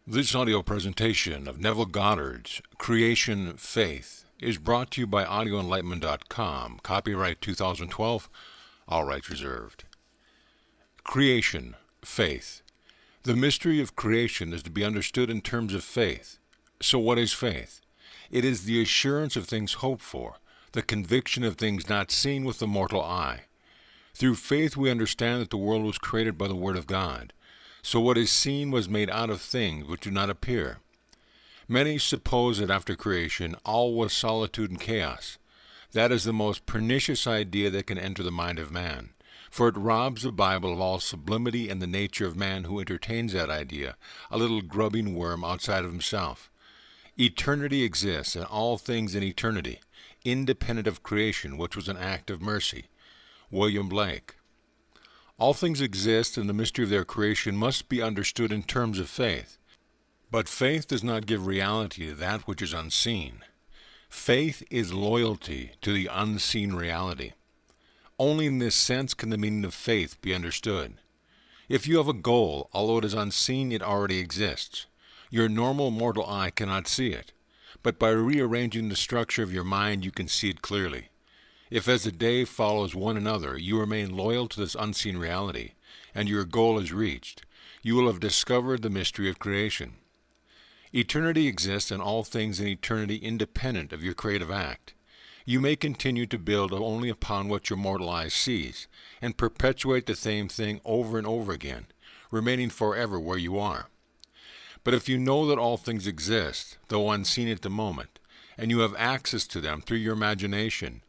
This audio presentation of Neville Goddard's Creation Faith is brought to you by audioenlightenment.com. Copyright 2012, all rights reserved. Creation Faith. The mystery of creation is to be understood in terms of faith. So what is faith? It is the assurance of things hoped for, the conviction of things not seen with the mortal eye. Through faith we understand that the world was created by the Word of God. So what is seen was made out of things which do not appear. Many suppose that after creation all was solitude and chaos. That is the most pernicious idea that can enter the mind of man, for it robs the Bible of all sublimity and the nature of man who entertains that idea, a little grubbing worm outside of himself. Eternity exists and all things in eternity, independent of creation, which was an act of mercy. William Blake. All things exist, and the mystery of their creation must be understood in terms of faith. But faith does not give reality to that which is unseen. Faith is loyalty to the unseen reality. Only in this sense can the meaning of faith be understood. If you have a goal, although it is unseen, it already exists. Your normal mortal eye cannot see it, but by rearranging the structure of your mind you can see it clearly. If as the day follows one another, you remain loyal to this unseen reality, and your goal is reached, you will have discovered the mystery of creation. Eternity exists and all things in eternity independent of your creative act. You may continue to build only upon what your mortal eye sees, and perpetuate the same thing over and over again, remaining forever where you are. But if you know that all things exist, though unseen at the moment, and you have access to them through your imagination,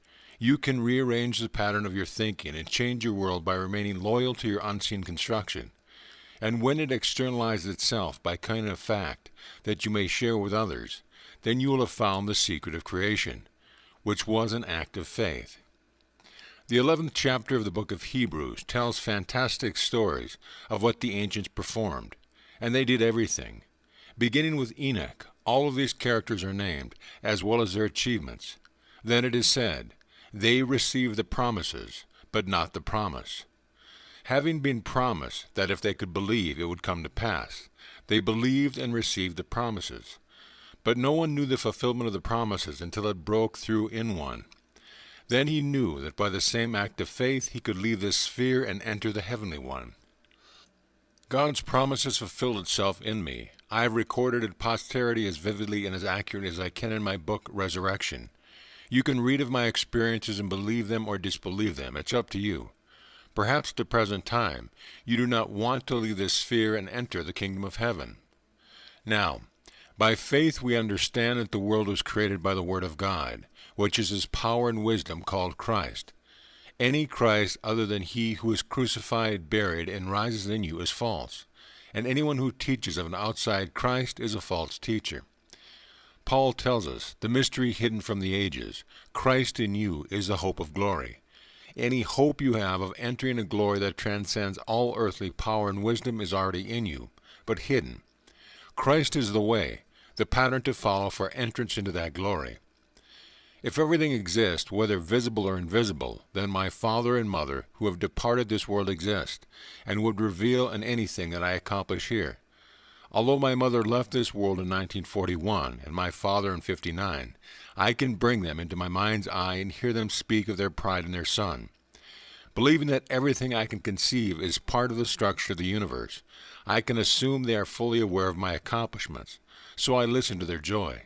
you can rearrange the pattern of your thinking and change your world by remaining loyal to your unseen construction. And when it externalizes itself by kind of fact that you may share with others, then you will have found the secret of creation, which was an act of faith. The 11th chapter of the book of Hebrews tells fantastic stories of what the ancients performed, and they did everything. Beginning with Enoch, all of these characters are named, as well as their achievements. Then it is said, they received the promises, but not the promise. Having been promised that if they could believe it would come to pass, they believed and received the promises. But no one knew the fulfillment of the promises until it broke through in one. Then he knew that by the same act of faith he could leave this sphere and enter the heavenly one. God's promise has fulfilled itself in me. I have recorded it posterity as vividly and as accurately as I can in my book, Resurrection. You can read of my experiences and believe them or disbelieve them. It's up to you. Perhaps at the present time, you do not want to leave this sphere and enter the kingdom of heaven. Now, by faith we understand that the world was created by the Word of God, which is His power and wisdom called Christ. Any Christ other than He who is crucified, buried, and rises in you is false, and anyone who teaches of an outside Christ is a false teacher. Paul tells us, the mystery hidden from the ages, Christ in you is the hope of glory. Any hope you have of entering a glory that transcends all earthly power and wisdom is already in you, but hidden. Christ is the way, the pattern to follow for entrance into that glory. If everything exists, whether visible or invisible, then my father and mother, who have departed this world, exist, and would reveal in anything that I accomplish here. Although my mother left this world in 1941 and my father in 59, I can bring them into my mind's eye and hear them speak of their pride in their son. Believing that everything I can conceive is part of the structure of the universe, I can assume they are fully aware of my accomplishments, so I listen to their joy.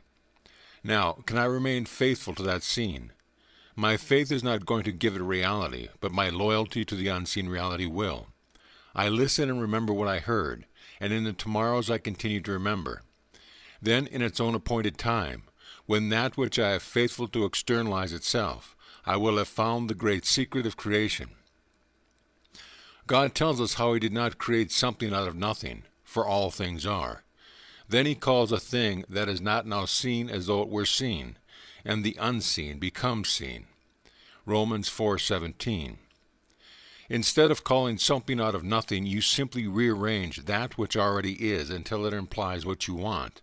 Now, can I remain faithful to that scene? My faith is not going to give it reality, but my loyalty to the unseen reality will. I listen and remember what I heard, and in the tomorrows I continue to remember. Then, in its own appointed time, when that which I have faithful to externalize itself, I will have found the great secret of creation. God tells us how He did not create something out of nothing, for all things are. Then He calls a thing that is not now seen as though it were seen, and the unseen becomes seen. Romans 4:17. Instead of calling something out of nothing, you simply rearrange that which already is until it implies what you want.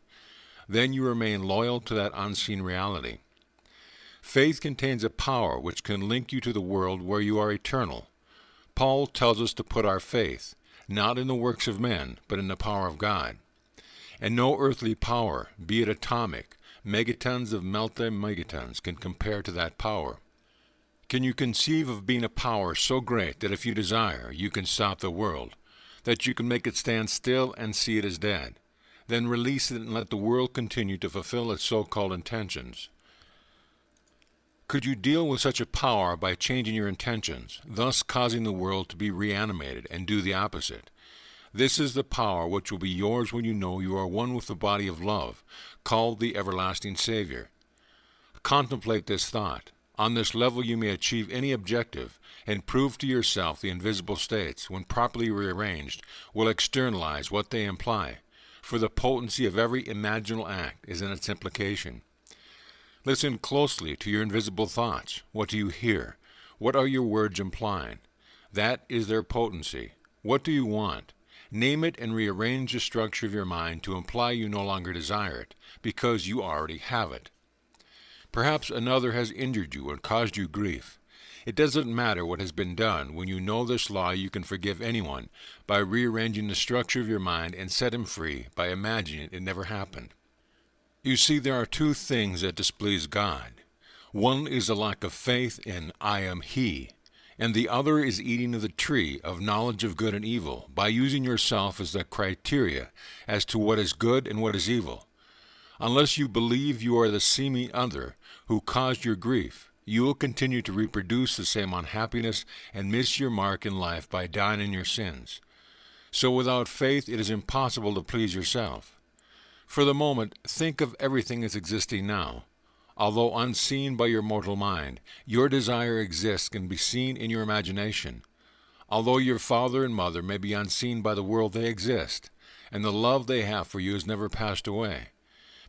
Then you remain loyal to that unseen reality. Faith contains a power which can link you to the world where you are eternal. Paul tells us to put our faith, not in the works of men, but in the power of God. and no earthly power, be it atomic, megatons of multi-megatons, can compare to that power. Can you conceive of being a power so great that if you desire, you can stop the world, that you can make it stand still and see it as dead, then release it and let the world continue to fulfill its so-called intentions? Could you deal with such a power by changing your intentions, thus causing the world to be reanimated and do the opposite? This is the power which will be yours when you know you are one with the body of love, called the everlasting Savior. Contemplate this thought. On this level you may achieve any objective, and prove to yourself the invisible states, when properly rearranged, will externalize what they imply, for the potency of every imaginal act is in its implication. Listen closely to your invisible thoughts. What do you hear? What are your words implying? That is their potency. What do you want? Name it and rearrange the structure of your mind to imply you no longer desire it, because you already have it. Perhaps another has injured you and caused you grief. It doesn't matter what has been done. When you know this law, you can forgive anyone by rearranging the structure of your mind and set him free by imagining it never happened. You see, there are two things that displease God. One is a lack of faith in I am He, and the other is eating of the tree of knowledge of good and evil by using yourself as the criteria as to what is good and what is evil. Unless you believe you are the seeming other who caused your grief, you will continue to reproduce the same unhappiness and miss your mark in life by dying in your sins. So without faith it is impossible to please yourself. For the moment, think of everything as existing now. Although unseen by your mortal mind, your desire exists and can be seen in your imagination. Although your father and mother may be unseen by the world, they exist, and the love they have for you has never passed away.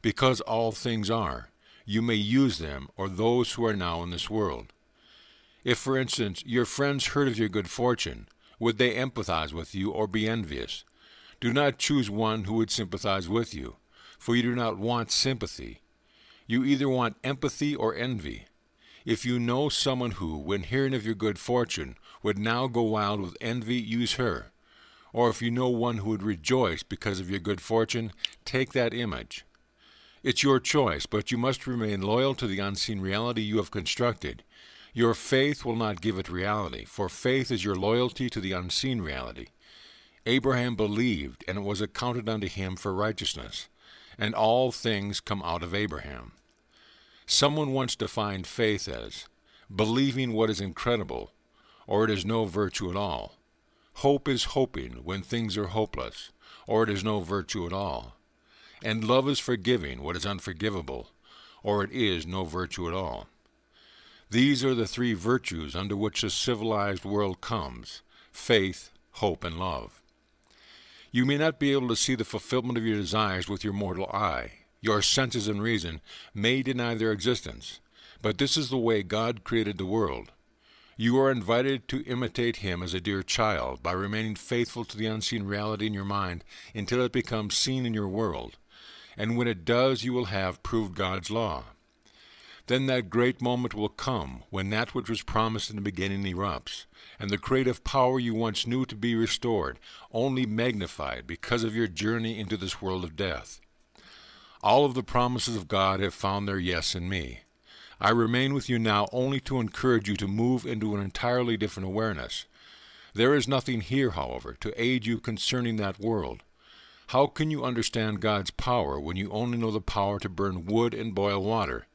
Because all things are, you may use them or those who are now in this world. If, for instance, your friends heard of your good fortune, would they empathize with you or be envious? Do not choose one who would sympathize with you, for you do not want sympathy. You either want empathy or envy. If you know someone who, when hearing of your good fortune, would now go wild with envy, use her. Or if you know one who would rejoice because of your good fortune, take that image. It's your choice, but you must remain loyal to the unseen reality you have constructed. Your faith will not give it reality, for faith is your loyalty to the unseen reality. Abraham believed, and it was accounted unto him for righteousness, and all things come out of Abraham. Someone once defined faith as believing what is incredible, or it is no virtue at all. Hope is hoping when things are hopeless, or it is no virtue at all. And love is forgiving what is unforgivable, or it is no virtue at all. These are the three virtues under which the civilized world comes: faith, hope, and love. You may not be able to see the fulfillment of your desires with your mortal eye. Your senses and reason may deny their existence, but this is the way God created the world. You are invited to imitate Him as a dear child by remaining faithful to the unseen reality in your mind until it becomes seen in your world. And when it does, you will have proved God's law. Then that great moment will come when that which was promised in the beginning erupts, and the creative power you once knew to be restored, only magnified because of your journey into this world of death. All of the promises of God have found their yes in me. I remain with you now only to encourage you to move into an entirely different awareness. There is nothing here, however, to aid you concerning that world. How can you understand God's power when you only know the power to burn wood and boil water?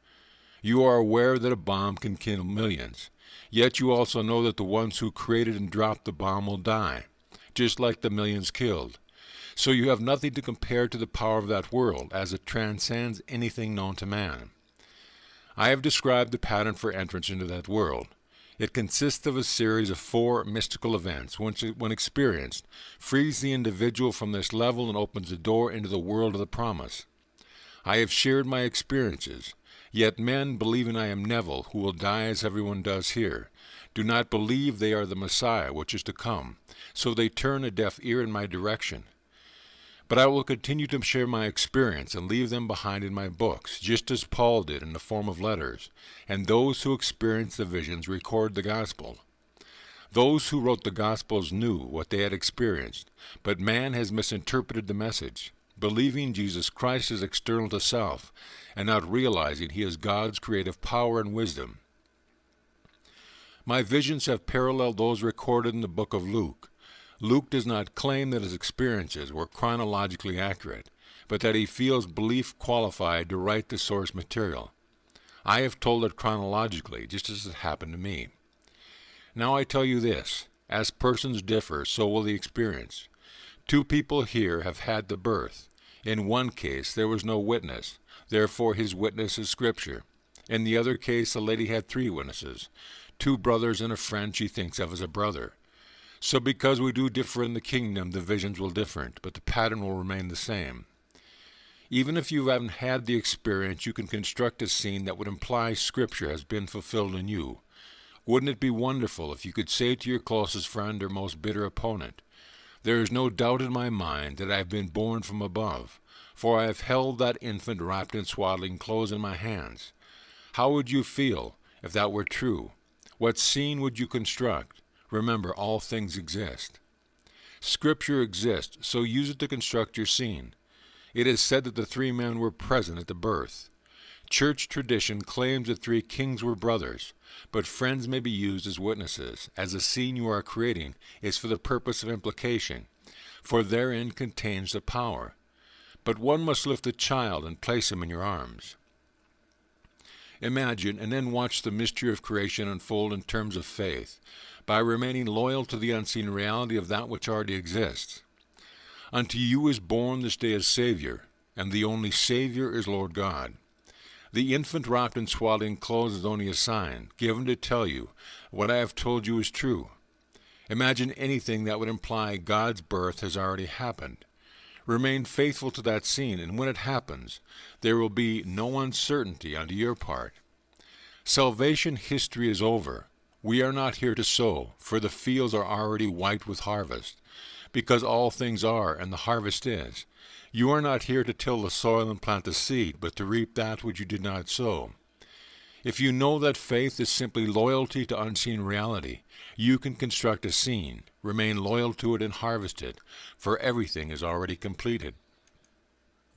You are aware that a bomb can kill millions, yet you also know that the ones who created and dropped the bomb will die, just like the millions killed. So you have nothing to compare to the power of that world, as it transcends anything known to man. I have described the pattern for entrance into that world. It consists of a series of 4 mystical events, which, when experienced, frees the individual from this level and opens the door into the world of the promise. I have shared my experiences, yet men, believing I am Neville, who will die as everyone does here, do not believe they are the Messiah which is to come, so they turn a deaf ear in my direction. But I will continue to share my experience and leave them behind in my books, just as Paul did in the form of letters, and those who experienced the visions record the gospel. Those who wrote the Gospels knew what they had experienced, but man has misinterpreted the message. believing Jesus Christ is external to self, and not realizing he is God's creative power and wisdom. My visions have paralleled those recorded in the book of Luke. Luke does not claim that his experiences were chronologically accurate, but that he feels belief qualified to write the source material. I have told it chronologically, just as it happened to me. Now I tell you this, as persons differ, so will the experience. Two people here have had the birth. In one case there was no witness, therefore his witness is Scripture. In the other case the lady had 3 witnesses, 2 brothers and a friend she thinks of as a brother. So because we do differ in the kingdom, the visions will differ, but the pattern will remain the same. Even if you haven't had the experience, you can construct a scene that would imply Scripture has been fulfilled in you. Wouldn't it be wonderful if you could say to your closest friend or most bitter opponent, "There is no doubt in my mind that I have been born from above, for I have held that infant wrapped in swaddling clothes in my hands"? How would you feel if that were true? What scene would you construct? Remember, all things exist. Scripture exists, so use it to construct your scene. It is said that the 3 men were present at the birth. Church tradition claims that 3 kings were brothers, but friends may be used as witnesses, as the scene you are creating is for the purpose of implication, for therein contains the power. But one must lift a child and place him in your arms. Imagine and then watch the mystery of creation unfold in terms of faith, by remaining loyal to the unseen reality of that which already exists. Unto you is born this day a Savior, and the only Savior is Lord God. The infant wrapped in swaddling clothes is only a sign, given to tell you what I have told you is true. Imagine anything that would imply God's birth has already happened. Remain faithful to that scene, and when it happens, there will be no uncertainty on your part. Salvation history is over. We are not here to sow, for the fields are already white with harvest, because all things are, and the harvest is. You are not here to till the soil and plant the seed, but to reap that which you did not sow. If you know that faith is simply loyalty to unseen reality, you can construct a scene, remain loyal to it, and harvest it, for everything is already completed.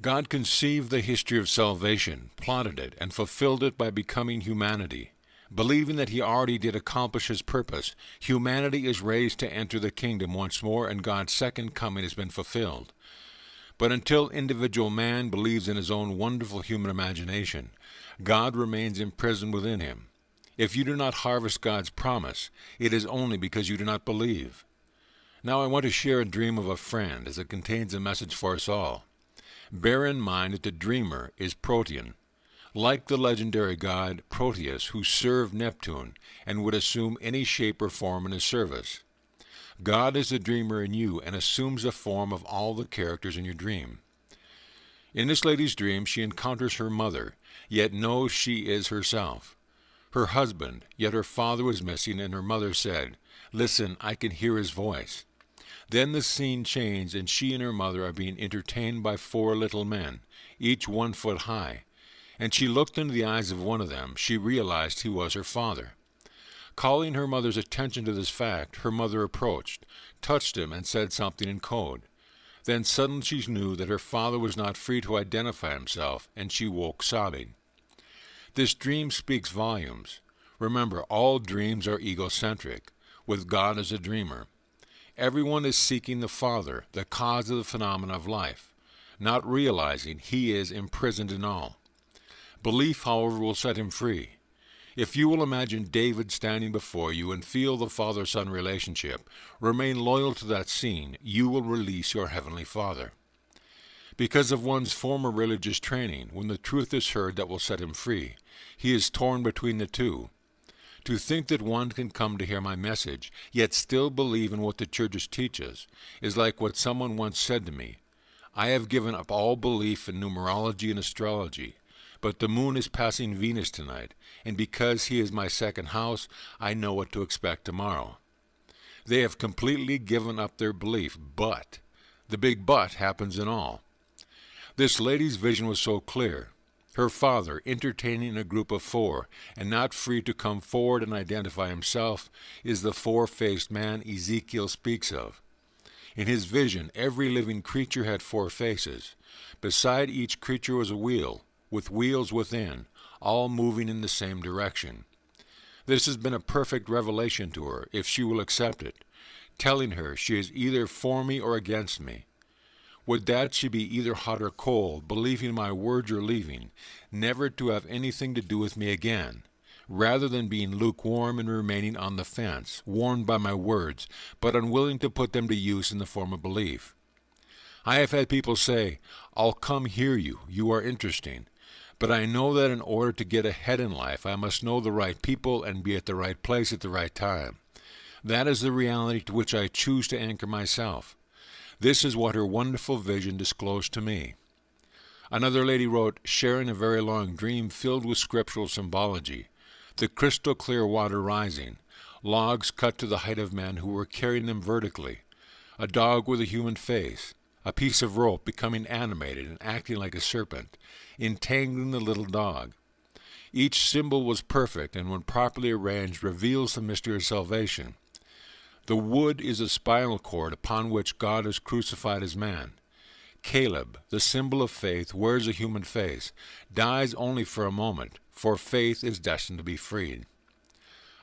God conceived the history of salvation, plotted it, and fulfilled it by becoming humanity. Believing that he already did accomplish his purpose, humanity is raised to enter the kingdom once more, and God's second coming has been fulfilled. But until individual man believes in his own wonderful human imagination, God remains imprisoned within him. If you do not harvest God's promise, it is only because you do not believe. Now I want to share a dream of a friend, as it contains a message for us all. Bear in mind that the dreamer is Protean, like the legendary god Proteus, who served Neptune and would assume any shape or form in his service. God is the dreamer in you and assumes the form of all the characters in your dream. In this lady's dream, she encounters her mother, yet knows she is herself. Her husband, yet her father was missing, and her mother said, "Listen, I can hear his voice." Then the scene changed, and she and her mother are being entertained by 4 little men, each 1 foot high. And she looked into the eyes of one of them. She realized he was her father. Calling her mother's attention to this fact, her mother approached, touched him, and said something in code. Then suddenly she knew that her father was not free to identify himself, and she woke sobbing. This dream speaks volumes. Remember, all dreams are egocentric, with God as a dreamer. Everyone is seeking the Father, the cause of the phenomena of life, not realizing he is imprisoned in all. Belief, however, will set him free. If you will imagine David standing before you and feel the father-son relationship, remain loyal to that scene, you will release your Heavenly Father. Because of one's former religious training, when the truth is heard that will set him free, he is torn between the two. To think that one can come to hear my message, yet still believe in what the churches teaches, is like what someone once said to me. I have given up all belief in numerology and astrology, but the moon is passing Venus tonight, and because he is my second house, I know what to expect tomorrow. They have completely given up their belief, but the big but happens in all. This lady's vision was so clear. Her father, entertaining a group of 4, and not free to come forward and identify himself, is the 4-faced man Ezekiel speaks of. In his vision, every living creature had 4 faces. Beside each creature was a wheel, with wheels within, all moving in the same direction. This has been a perfect revelation to her, if she will accept it, telling her she is either for me or against me. Would that she be either hot or cold, believing my words or leaving, never to have anything to do with me again, rather than being lukewarm and remaining on the fence, warned by my words, but unwilling to put them to use in the form of belief. I have had people say, "I'll come hear you, you are interesting," but I know that in order to get ahead in life, I must know the right people and be at the right place at the right time. That is the reality to which I choose to anchor myself. This is what her wonderful vision disclosed to me. Another lady wrote, sharing a very long dream filled with scriptural symbology, the crystal clear water rising, logs cut to the height of men who were carrying them vertically, a dog with a human face, a piece of rope becoming animated and acting like a serpent, entangling the little dog. Each symbol was perfect, and when properly arranged reveals the mystery of salvation. The wood is a spinal cord upon which God is crucified as man. Caleb, the symbol of faith, wears a human face, dies only for a moment, for faith is destined to be freed.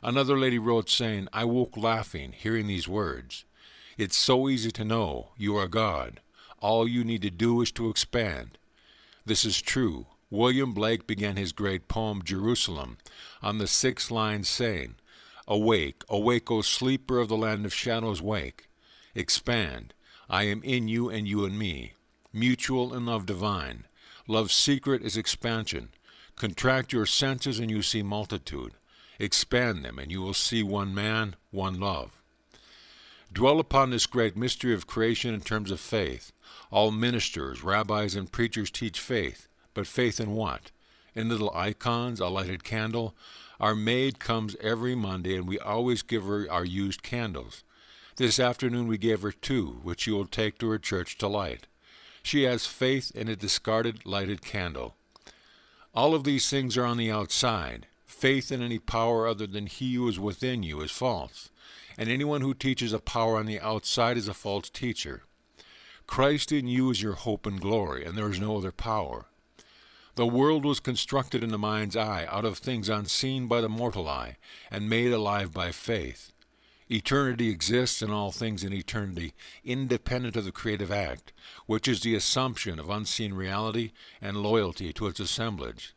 Another lady wrote saying, I woke laughing, hearing these words. It's so easy to know you are God. All you need to do is to expand. This is true. William Blake began his great poem, Jerusalem, on the 6th line saying, Awake, awake, O sleeper of the land of shadows, wake. Expand. I am in you and you in me. Mutual in love divine. Love's secret is expansion. Contract your senses and you see multitude. Expand them and you will see one man, one love. Dwell upon this great mystery of creation in terms of faith. All ministers, rabbis, and preachers teach faith. But faith in what? In little icons, a lighted candle? Our maid comes every Monday, and we always give her our used candles. This afternoon we gave her 2, which she will take to her church to light. She has faith in a discarded lighted candle. All of these things are on the outside. Faith in any power other than he who is within you is false, and anyone who teaches a power on the outside is a false teacher. Christ in you is your hope and glory, and there is no other power. The world was constructed in the mind's eye out of things unseen by the mortal eye and made alive by faith. Eternity exists in all things in eternity, independent of the creative act, which is the assumption of unseen reality and loyalty to its assemblage.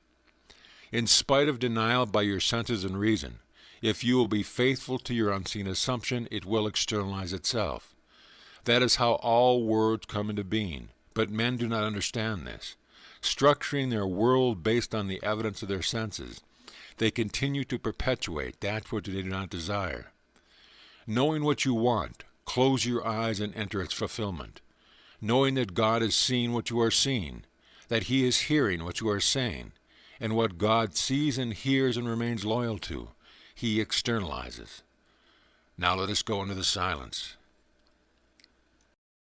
In spite of denial by your senses and reason, if you will be faithful to your unseen assumption, it will externalize itself. That is how all worlds come into being, but men do not understand this. Structuring their world based on the evidence of their senses, they continue to perpetuate that which they do not desire. Knowing what you want, close your eyes and enter its fulfillment. Knowing that God is seeing what you are seeing, that he is hearing what you are saying, and what God sees and hears and remains loyal to, he externalizes. Now let us go into the silence.